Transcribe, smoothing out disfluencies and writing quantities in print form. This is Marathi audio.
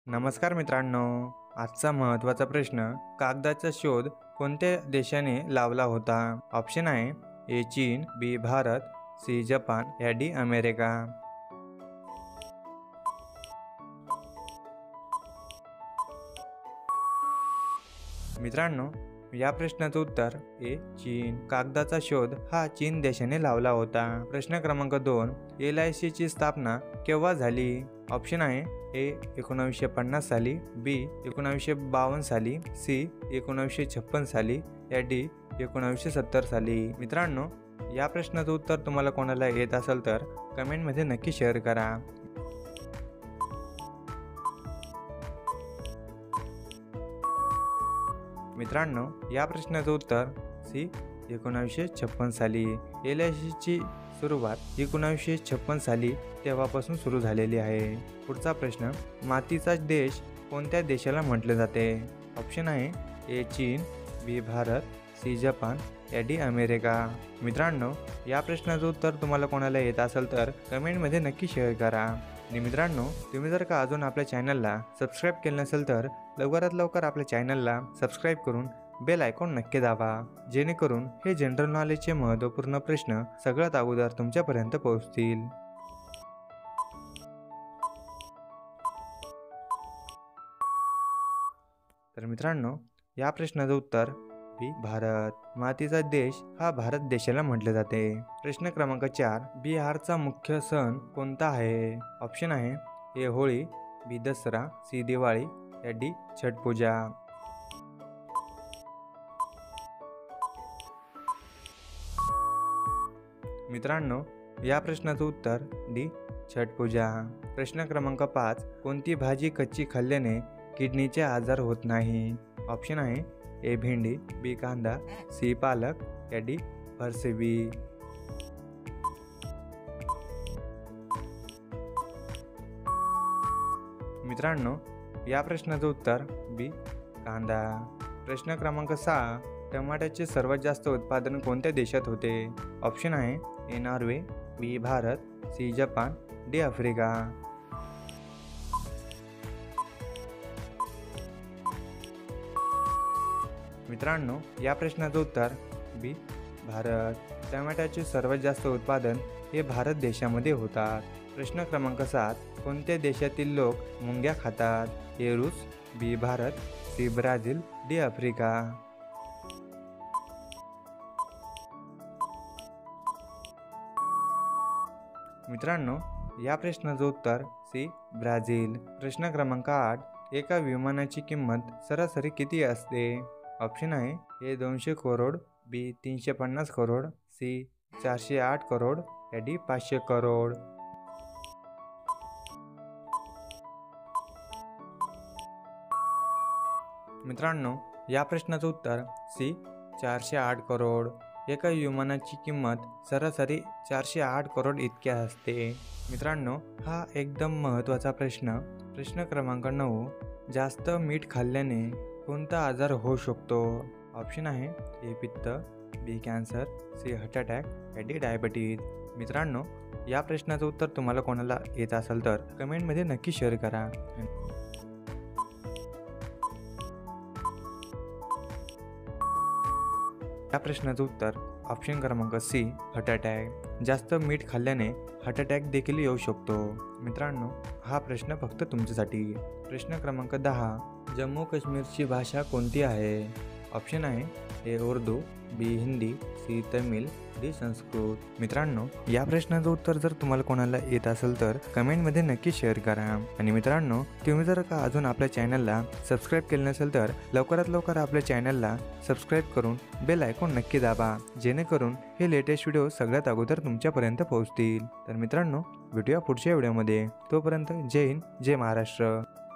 नमस्कार मित्रांनो, आजचा महत्त्वाचा प्रश्न, कागदाचा शोध कोणत्या देशाने लावला होता? ऑप्शन आहे ए चीन, बी भारत, सी जपान, या डी अमेरिका. मित्रांनो, या प्रश्नाचं उत्तर ए चीन. कागदाचा शोध हा चीन देशाने लावला होता. प्रश्न क्रमांक 2, LIC ची स्थापना केव्हा झाली? ऑप्शन आहे ए 1950 साली, बी 1952 साली, सी 1956 साली, या डी 1970 साली. मित्रांनो, या प्रश्नाचं उत्तर तुम्हाला कोणाला येत असेल तर कमेंटमध्ये नक्की शेअर करा. मित्रांनो, या प्रश्नाचं उत्तर सी 1956 साली. LIC ची सुरुवात 1956 साली तेव्हापासून सुरू झालेली आहे. पुढचा प्रश्न, मातीचा देश कोणत्या देशाला म्हटले जाते? ऑप्शन आहे ए चीन, बी भारत, सी जपान, या डी अमेरिका. मित्रांनो, या प्रश्नाचं उत्तर तुम्हाला कोणाला येत असेल तर कमेंटमध्ये नक्की शेअर करा. आणि मित्रांनो, तुम्ही जर का अजून आपल्या चॅनलला सबस्क्राईब केलं नसेल तर लवकरात लवकर आपल्या चॅनलला सबस्क्राईब करून बेल आयकॉन नक्की दाबा, जेणेकरून हे जनरल नॉलेजचे महत्त्वपूर्ण प्रश्न सगळ्यात अगोदर तुमच्यापर्यंत पोहोचतील. तर मित्रांनो, या प्रश्नाचं उत्तर बी भारत. मातीचा देश हा भारत देशाला म्हटले जाते. प्रश्न क्रमांक 4, बिहारचा मुख्य सण कोणता आहे? ऑप्शन आहे ए होळी, बी दसरा, सी दिवाळी, या डी छठ पूजा. मित्रांनो, या प्रश्नाचं उत्तर डी छठ पूजा. प्रश्न क्रमांक 5, कोणती भाजी कच्ची खाल्ल्याने किडनीचे आजार होत नाही? ऑप्शन आहे ए भेंडी, बी कांदा, सी पालक, या डी फरसबी. मित्रांनो, या प्रश्नाचं उत्तर बी कांदा. प्रश्न क्रमांक 6, टमाट्याचे सर्वात जास्त उत्पादन कोणत्या देशात होते? ऑप्शन आहे A Norway, B Bharat, C Japan, D Africa. मित्रांनो, या प्रश्नाचं उत्तर बी भारत. टमाट्याचे सर्वात जास्त उत्पादन हे भारत देशामध्ये होतात. प्रश्न क्रमांक 7, कोणत्या देशातील लोक मुंग्या खातात? ए रूस, B Bharat, C Brazil, D Africa. मित्रांनो, या प्रश्नाचं उत्तर सी ब्राझील. प्रश्न क्रमांक 8, एका विमानाची किंमत सरासरी किती असते? ऑप्शन आहे ए 200 करोड, बी 350 करोड, सी 408 करोड, या डी 500 करोड. मित्रांनो, या प्रश्नाचं उत्तर सी 408 करोड. एका विमानाची किंमत सरासरी 408 करोड इतक्या असते. मित्रांनो, हा एकदम महत्त्वाचा प्रश्न. प्रश्न क्रमांक 9, जास्त मीठ खाल्ल्याने कोणता आजार होऊ शकतो? ऑप्शन आहे ए पित्त, बी कॅन्सर, सी हार्ट अटॅक, या डी डायबिटीज. मित्रांनो, या प्रश्नाचं उत्तर तुम्हाला कोणाला येत असेल तर कमेंटमध्ये नक्की शेअर करा. या प्रश्नाचं उत्तर ऑप्शन क्रमांक सी हार्ट अटॅक. जास्त मीठ खाल्ल्याने हार्ट अटॅक देखील येऊ शकतो. मित्रांनो, हा प्रश्न फक्त तुमच्यासाठी. प्रश्न क्रमांक 10, जम्मू काश्मीरची भाषा कोणती आहे? ऑप्शन आहे ए उर्दू, बी हिंदी, सी तमिळ, डी संस्कृत. मित्रांनो, या प्रश्नाचं उत्तर जर तुम्हाला कोणाला येत असेल तर कमेंटमध्ये नक्की शेअर करा. आणि मित्रांनो, तुम्ही जर का अजून आपल्या चॅनलला सबस्क्राईब केलं नसेल तर लवकरात लवकर आपल्या चॅनलला सबस्क्राईब करून बेल आयकॉन नक्की दाबा, जेणेकरून हे लेटेस्ट व्हिडिओ सगळ्यात अगोदर तुमच्यापर्यंत पोहोचतील. तर मित्रांनो, भेटूया पुढच्या व्हिडिओमध्ये. तोपर्यंत जय हिंद, जय महाराष्ट्र.